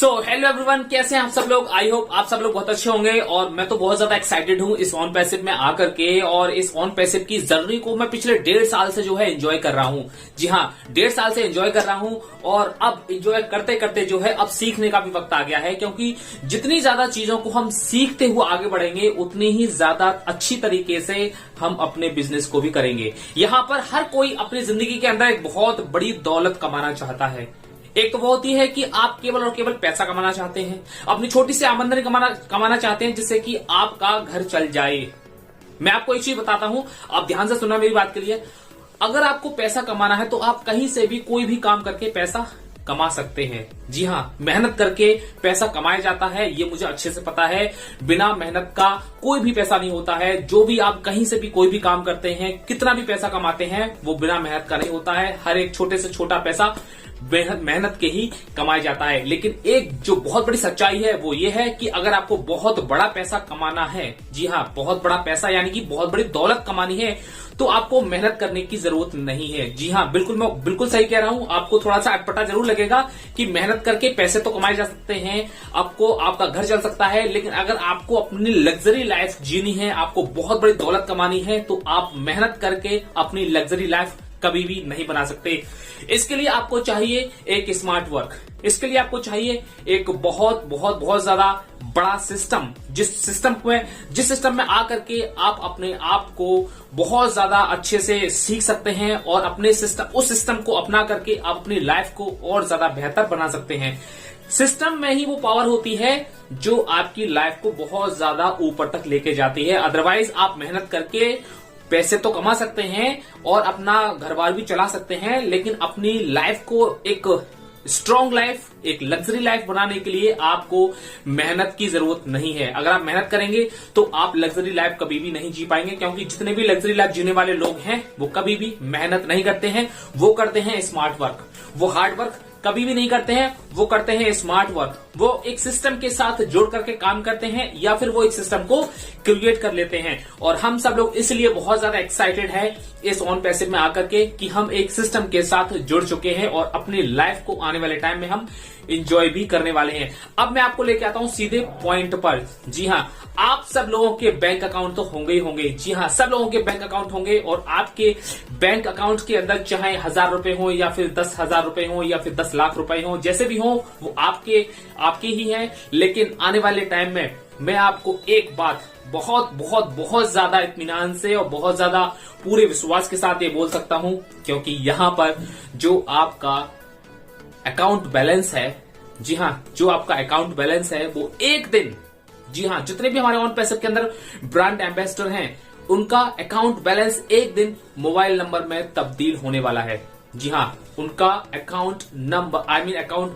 Hello everyone, कैसे हैं आप सब लोग। आई होप आप सब लोग बहुत अच्छे होंगे और मैं तो बहुत ज्यादा एक्साइटेड हूं इस ऑन पैसिव में आकर के। और इस ऑन पैसिव की जर्नी को मैं पिछले 1.5 साल से जो है एंजॉय कर रहा हूं। जी हां, 1.5 साल से एंजॉय कर रहा हूं और अब एंजॉय करते करते जो है अब सीखने का भी वक्त आ गया है, क्योंकि जितनी ज्यादा चीजों को हम सीखते हुए आगे बढ़ेंगे उतनी ही ज्यादा अच्छी तरीके से हम अपने बिजनेस को भी करेंगे। यहाँ पर हर कोई अपनी जिंदगी के अंदर एक बहुत बड़ी दौलत कमाना चाहता है। एक तो वो होती है कि आप केवल और केवल पैसा कमाना चाहते हैं, अपनी छोटी सी आमदनी कमाना चाहते हैं जिससे कि आपका घर चल जाए। मैं आपको एक चीज बताता हूं, आप ध्यान से सुनना मेरी बात के लिए। अगर आपको पैसा कमाना है तो आप कहीं से भी कोई भी काम करके पैसा कमा सकते हैं। जी हां, मेहनत करके पैसा कमाया जाता है, ये मुझे अच्छे से पता है। बिना मेहनत का कोई भी पैसा नहीं होता है। जो भी आप कहीं से भी कोई भी काम करते हैं, कितना भी पैसा कमाते हैं, वो बिना मेहनत का नहीं होता है। हर एक छोटे से छोटा पैसा मेहनत के ही कमाया जाता है। लेकिन एक जो बहुत बड़ी सच्चाई है वो ये है कि अगर आपको बहुत बड़ा पैसा कमाना है, जी हां, बहुत बड़ा पैसा यानी कि बहुत बड़ी दौलत कमानी है, तो आपको मेहनत करने की जरूरत नहीं है। जी हां, मैं बिल्कुल सही कह रहा हूं। आपको थोड़ा सा अटपटा जरूर लगेगा कि मेहनत करके पैसे तो कमाए जा सकते हैं, आपको आपका घर चल सकता है, लेकिन अगर आपको अपनी लग्जरी लाइफ जीनी है, आपको बहुत बड़ी दौलत कमानी है, तो आप मेहनत करके अपनी लग्जरी लाइफ कभी भी नहीं बना सकते। इसके लिए आपको चाहिए एक स्मार्ट वर्क, इसके लिए आपको चाहिए एक बहुत बहुत बहुत ज्यादा बड़ा सिस्टम, जिस सिस्टम में आकर के आप अपने आप को बहुत ज्यादा अच्छे से सीख सकते हैं और उस सिस्टम को अपना करके आप अपनी लाइफ को और ज्यादा बेहतर बना सकते हैं। सिस्टम में ही वो पावर होती है जो आपकी लाइफ को बहुत ज्यादा ऊपर तक लेके जाती है। अदरवाइज आप मेहनत करके पैसे तो कमा सकते हैं और अपना घर बार भी चला सकते हैं, लेकिन अपनी लाइफ को एक स्ट्रॉन्ग लाइफ, एक लग्जरी लाइफ बनाने के लिए आपको मेहनत की जरूरत नहीं है। अगर आप मेहनत करेंगे तो आप लग्जरी लाइफ कभी भी नहीं जी पाएंगे, क्योंकि जितने भी लग्जरी लाइफ जीने वाले लोग हैं वो कभी भी मेहनत नहीं करते हैं, वो करते हैं स्मार्ट वर्क। वो हार्ड वर्क कभी भी नहीं करते हैं, वो करते हैं स्मार्ट वर्क। वो एक सिस्टम के साथ जोड़ करके काम करते हैं या फिर वो एक सिस्टम को क्रिएट कर लेते हैं। और हम सब लोग इसलिए बहुत ज्यादा एक्साइटेड है इस ऑन पैसिव में आकर के कि हम एक सिस्टम के साथ जुड़ चुके हैं और अपनी लाइफ को आने वाले टाइम में हम एंजॉय भी करने वाले हैं। अब मैं आपको लेके आता हूं सीधे पॉइंट पर। जी हां, आप सब लोगों के बैंक अकाउंट तो होंगे ही होंगे। जी हां, सब लोगों के बैंक अकाउंट होंगे और आपके बैंक अकाउंट के अंदर चाहे 1000 रुपए हो या फिर 10,000 रुपए हो या फिर 10 लाख रुपए हो, जैसे भी हो वो आपके ही हैं। लेकिन आने वाले टाइम में मैं आपको एक बात बहुत बहुत बहुत ज्यादा इत्मीनान से और बहुत ज्यादा पूरे विश्वास के साथ ये बोल सकता हूं, क्योंकि यहां पर जो आपका अकाउंट बैलेंस है, जी हां, जो आपका अकाउंट बैलेंस है वो एक दिन, जी हां, जितने भी हमारे ऑन पैसिव के अंदर ब्रांड एम्बेसडर हैं उनका अकाउंट बैलेंस एक दिन मोबाइल नंबर में तब्दील होने वाला है। जी हां, उनका अकाउंट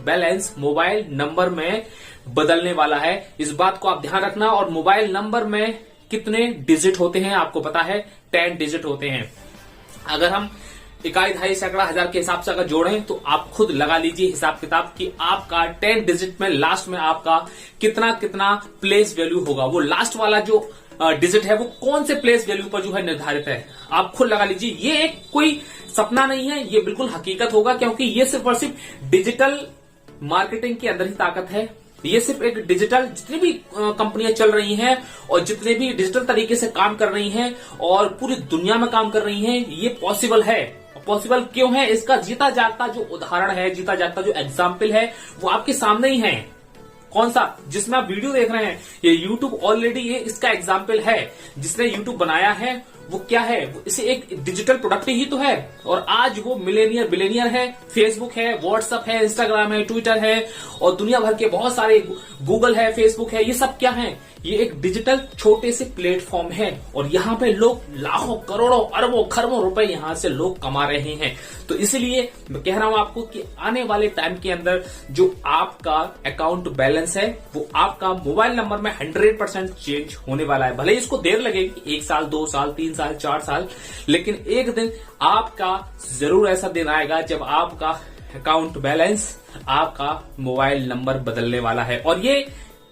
बैलेंस मोबाइल नंबर में बदलने वाला है। इस बात को आप ध्यान रखना। और मोबाइल नंबर में कितने डिजिट होते हैं आपको पता है? 10 डिजिट होते हैं। अगर हम इकाई, दहाई, सैकड़ा, हजार के हिसाब से अगर जोड़ें तो आप खुद लगा लीजिए हिसाब किताब कि आपका 10 डिजिट में लास्ट में आपका कितना कितना प्लेस वैल्यू होगा। वो लास्ट वाला जो डिजिट है वो कौन से प्लेस वैल्यू पर जो है निर्धारित है, आप खुद लगा लीजिए। ये एक कोई सपना नहीं है, ये बिल्कुल हकीकत होगा, क्योंकि ये सिर्फ और सिर्फ डिजिटल मार्केटिंग के अंदर ही ताकत है। ये सिर्फ एक डिजिटल, जितनी भी कंपनियां चल रही हैं और जितने भी डिजिटल तरीके से काम कर रही हैं और पूरी दुनिया में काम कर रही हैं, ये पॉसिबल है। पॉसिबल क्यों है? इसका जीता जागता जो उदाहरण है, जीता जागता जो एग्जाम्पल है वो आपके सामने ही है। कौन सा? जिसमें आप वीडियो देख रहे हैं, ये YouTube ऑलरेडी ये इसका एग्जाम्पल है। जिसने YouTube बनाया है वो क्या है? वो इसे एक डिजिटल प्रोडक्ट ही तो है और आज वो मिलेनियर बिलेनियर है। फेसबुक है, व्हाट्सएप है, इंस्टाग्राम है, ट्विटर है और दुनिया भर के बहुत सारे, गूगल है, फेसबुक है, ये सब क्या है? ये एक डिजिटल छोटे से प्लेटफॉर्म है और यहाँ पे लोग लाखों, करोड़ों, अरबों, खरबों रुपए यहाँ से लोग कमा रहे हैं। तो इसलिए मैं कह रहा हूं आपको कि आने वाले टाइम के अंदर जो आपका अकाउंट बैलेंस है वो आपका मोबाइल नंबर में 100% चेंज होने वाला है। भले ही इसको देर लगेगी, 1 साल, 2 साल, 3 साल, 4 साल, लेकिन एक दिन आपका जरूर ऐसा दिन आएगा जब आपका अकाउंट बैलेंस, आपका मोबाइल नंबर बदलने वाला है। और ये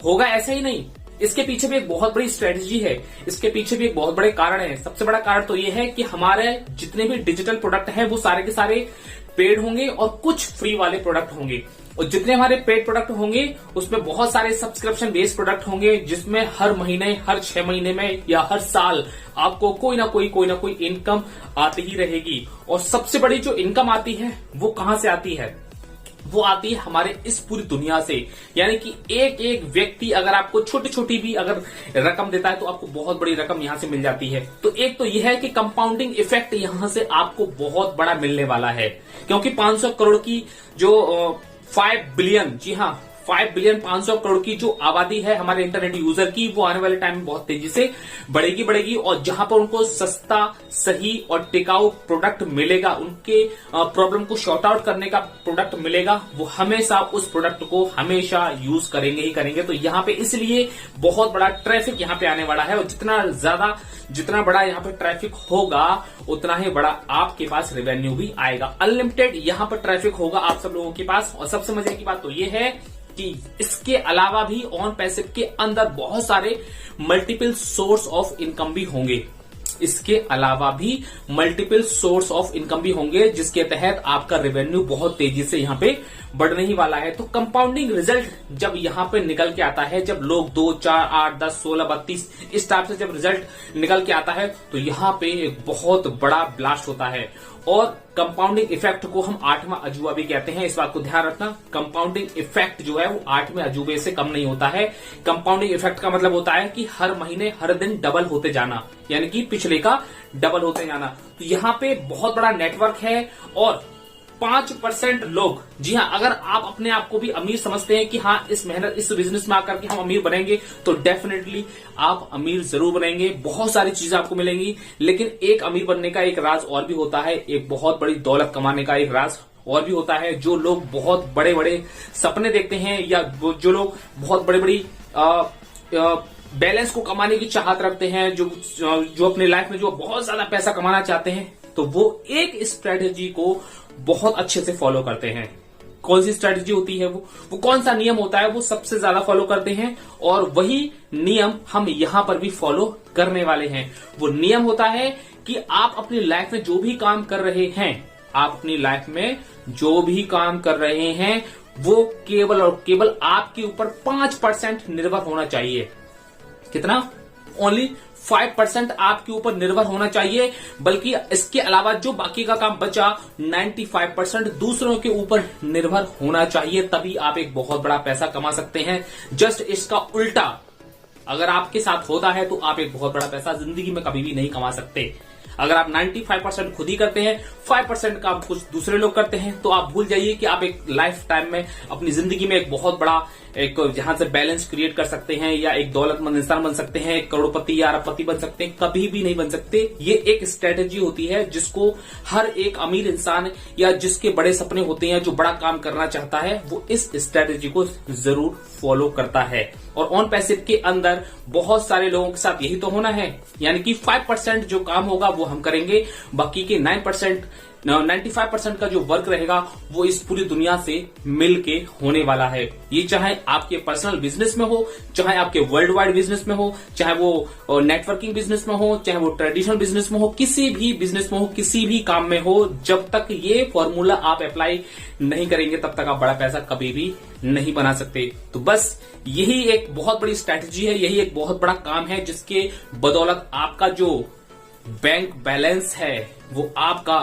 होगा ऐसे ही नहीं, इसके पीछे भी एक बहुत बड़ी स्ट्रेटजी है, इसके पीछे भी एक बहुत बड़े कारण है। सबसे बड़ा कारण तो ये है कि हमारे जितने भी डिजिटल प्रोडक्ट हैं वो सारे के सारे पेड होंगे और कुछ फ्री वाले प्रोडक्ट होंगे। और जितने हमारे पेड प्रोडक्ट होंगे उसमें बहुत सारे सब्सक्रिप्शन बेस्ड प्रोडक्ट होंगे, जिसमें हर महीने, हर 6 महीने में या हर साल आपको कोई ना कोई इनकम आती ही रहेगी। और सबसे बड़ी जो इनकम आती है वो कहां से आती है? वो आती है हमारे इस पूरी दुनिया से। यानी कि एक एक व्यक्ति अगर आपको छोटी छोटी भी अगर रकम देता है तो आपको बहुत बड़ी रकम यहां से मिल जाती है। तो एक तो यह है कि कंपाउंडिंग इफेक्ट यहां से आपको बहुत बड़ा मिलने वाला है, क्योंकि 500 करोड़ की जो 5 बिलियन, जी हाँ 5 बिलियन 500 करोड़ की जो आबादी है हमारे इंटरनेट यूजर की, वो आने वाले टाइम में बहुत तेजी से बढ़ेगी। और जहां पर उनको सस्ता, सही और टिकाऊ प्रोडक्ट मिलेगा, उनके प्रॉब्लम को शॉर्ट आउट करने का प्रोडक्ट मिलेगा, वो हमेशा उस प्रोडक्ट को हमेशा यूज करेंगे ही करेंगे। तो यहाँ पे इसलिए बहुत बड़ा ट्रैफिक यहाँ पे आने वाला है, और जितना बड़ा यहाँ पे ट्रैफिक होगा उतना ही बड़ा आपके पास रेवेन्यू भी आएगा। अनलिमिटेड यहाँ पर ट्रैफिक होगा आप सब लोगों के पास। और सबसे मजे की बात तो ये है कि इसके अलावा भी ऑन पैसिव के अंदर बहुत सारे मल्टीपल सोर्स ऑफ इनकम भी होंगे। इसके अलावा भी मल्टीपल सोर्स ऑफ इनकम भी होंगे, जिसके तहत आपका रेवेन्यू बहुत तेजी से यहाँ पे बढ़ने ही वाला है। तो कंपाउंडिंग रिजल्ट जब यहाँ पे निकल के आता है, जब लोग 2, 4, 8, 10, 16, 32 इस टाइप से जब रिजल्ट निकल के आता है, तो यहाँ पे एक बहुत बड़ा ब्लास्ट होता है। और कंपाउंडिंग इफेक्ट को हम 8वां अजूबा भी कहते हैं, इस बात को ध्यान रखना। कंपाउंडिंग इफेक्ट जो है वो 8वें अजूबे से कम नहीं होता है। कंपाउंडिंग इफेक्ट का मतलब होता है कि हर महीने, हर दिन डबल होते जाना, यानी कि पिछले का डबल होते जाना। तो यहाँ पे बहुत बड़ा नेटवर्क है। और 5% लोग, जी हाँ, अगर आप अपने आप को भी अमीर समझते हैं कि हाँ इस मेहनत, इस बिजनेस में आकर के हम अमीर बनेंगे, तो डेफिनेटली आप अमीर जरूर बनेंगे। बहुत सारी चीजें आपको मिलेंगी, लेकिन एक अमीर बनने का एक राज और भी होता है, एक बहुत बड़ी दौलत कमाने का एक राज और भी होता है। जो लोग बहुत बड़े बड़े सपने देखते हैं, या जो लोग बहुत बड़ी बड़ी बैलेंस को कमाने की चाहत रखते हैं, जो अपनी लाइफ में जो बहुत ज्यादा पैसा कमाना चाहते हैं, तो वो एक स्ट्रेटेजी को बहुत अच्छे से फॉलो करते हैं। कौन सी स्ट्रेटेजी होती है वो कौन सा नियम होता है, वो सबसे ज्यादा फॉलो करते हैं। और वही नियम हम यहां पर भी फॉलो करने वाले हैं। वो नियम होता है कि आप अपनी लाइफ में जो भी काम कर रहे हैं, आप अपनी लाइफ में जो भी काम कर रहे हैं, वो केवल और केवल आपके ऊपर 5% निर्भर होना चाहिए। कितना? ओनली 5% आपके ऊपर निर्भर होना चाहिए। बल्कि इसके अलावा जो बाकी का काम बचा, 95% दूसरों के ऊपर निर्भर होना चाहिए। तभी आप एक बहुत बड़ा पैसा कमा सकते हैं। जस्ट इसका उल्टा अगर आपके साथ होता है, तो आप एक बहुत बड़ा पैसा जिंदगी में कभी भी नहीं कमा सकते। अगर आप 95% खुद ही करते हैं, 5% काम कुछ दूसरे लोग करते हैं, तो आप भूल जाइए कि आप एक लाइफ टाइम में अपनी जिंदगी में एक बहुत बड़ा एक जहां से बैलेंस क्रिएट कर सकते हैं, या एक दौलतमंद इंसान बन सकते हैं, एक करोड़पति या अरबपति बन सकते हैं। कभी भी नहीं बन सकते। ये एक स्ट्रेटेजी होती है जिसको हर एक अमीर इंसान या जिसके बड़े सपने होते हैं, जो बड़ा काम करना चाहता है, वो इस स्ट्रेटेजी को जरूर फॉलो करता है। और ऑन पैसिव के अंदर बहुत सारे लोगों के साथ यही तो होना है। यानी कि 5% जो काम होगा वो हम करेंगे, बाकी के 95% का जो वर्क रहेगा वो इस पूरी दुनिया से मिलके होने वाला है। ये चाहे आपके पर्सनल बिजनेस में हो, चाहे आपके वर्ल्ड वाइड बिजनेस में हो, चाहे वो नेटवर्किंग बिजनेस में हो, चाहे वो ट्रेडिशनल बिजनेस में हो, किसी भी बिजनेस में हो, किसी भी काम में हो, जब तक ये फॉर्मूला आप अप्लाई नहीं करेंगे, तब तक आप बड़ा पैसा कभी भी नहीं बना सकते। तो बस यही एक बहुत बड़ी स्ट्रैटेजी है, यही एक बहुत बड़ा काम है, जिसके बदौलत आपका जो बैंक बैलेंस है वो आपका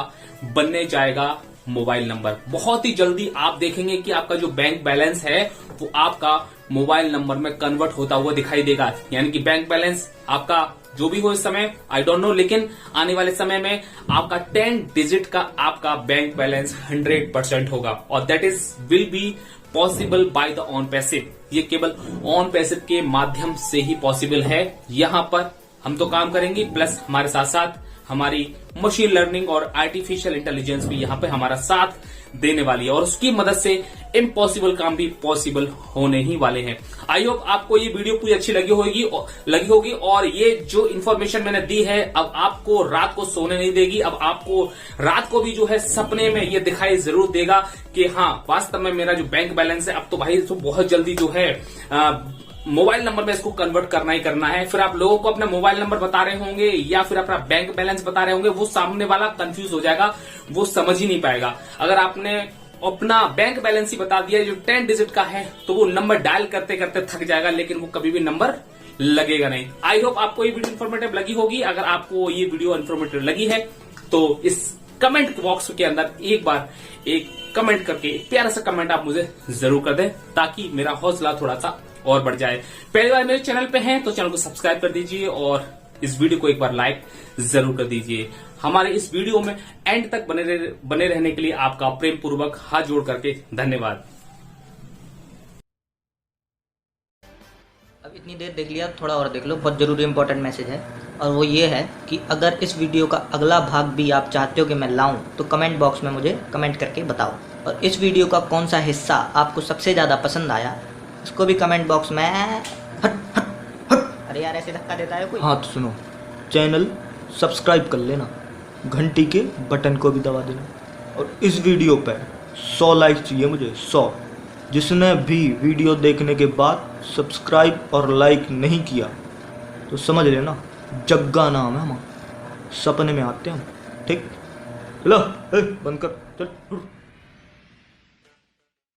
बनने जाएगा मोबाइल नंबर। बहुत ही जल्दी आप देखेंगे कि आपका जो बैंक बैलेंस है वो आपका मोबाइल नंबर में कन्वर्ट होता हुआ दिखाई देगा। यानी कि बैंक बैलेंस आपका जो भी हो इस समय, आई डोंट नो, लेकिन आने वाले समय में आपका 10 डिजिट का आपका बैंक बैलेंस 100% होगा। और that is will be possible by the on passive. ये केवल ऑन पैसिव के माध्यम से ही पॉसिबल है। यहां पर हम तो काम करेंगे, प्लस हमारे साथ साथ हमारी मशीन लर्निंग और आर्टिफिशियल इंटेलिजेंस भी यहाँ पे हमारा साथ देने वाली है, और उसकी मदद से इम्पॉसिबल काम भी पॉसिबल होने ही वाले हैं। आई होप आपको ये वीडियो पूरी अच्छी लगी होगी और ये जो इन्फॉर्मेशन मैंने दी है, अब आपको रात को सोने नहीं देगी। अब आपको रात को भी जो है सपने में ये दिखाई जरूर देगा कि हाँ, वास्तव में मेरा जो बैंक बैलेंस है, अब तो भाई इसको बहुत जल्दी जो है मोबाइल नंबर में इसको कन्वर्ट करना ही करना है। फिर आप लोगों को अपना मोबाइल नंबर बता रहे होंगे या फिर अपना बैंक बैलेंस बता रहे होंगे, वो सामने वाला कंफ्यूज हो जाएगा, वो समझ ही नहीं पाएगा। अगर आपने अपना बैंक बैलेंस ही बता दिया जो 10 डिजिट का है, तो वो नंबर डायल करते करते थक जाएगा, लेकिन वो कभी भी नंबर लगेगा नहीं। आई होप आपको ये वीडियो इन्फॉर्मेटिव लगी होगी। अगर आपको ये वीडियो इन्फॉर्मेटिव लगी है तो इस कमेंट बॉक्स के अंदर एक बार एक कमेंट करके एक प्यारा सा कमेंट आप मुझे जरूर कर दें, ताकि मेरा हौसला थोड़ा सा और बढ़ जाए। पहली बार मेरे चैनल पे हैं तो चैनल को सब्सक्राइब कर दीजिए और इस वीडियो को एक बार लाइक जरूर कर दीजिए। हमारे इस वीडियो में एंड तक बने रहने के लिए आपका प्रेम पूर्वक हाथ जोड़ करके धन्यवाद। अब इतनी देर देख लिया, थोड़ा और देख लो, बहुत ज़रूरी इंपॉर्टेंट मैसेज है, और वो ये है कि अगर इस वीडियो का अगला भाग भी आप चाहते हो कि मैं लाऊं तो कमेंट बॉक्स में मुझे कमेंट करके बताओ, और इस वीडियो का कौन सा हिस्सा आपको सबसे ज़्यादा पसंद आया उसको भी कमेंट बॉक्स में अरे यार ऐसे धक्का देता है कोई। हाँ तो सुनो, चैनल सब्सक्राइब कर लेना, घंटी के बटन को भी दबा देना, और इस वीडियो पर 100 लाइक चाहिए मुझे, 100। जिसने भी वीडियो देखने के बाद सब्सक्राइब और लाइक नहीं किया तो समझ लेना जग्गा नाम है हमारा, सपने में आते हैं हम, ठीक? चलो बंद कर, चल।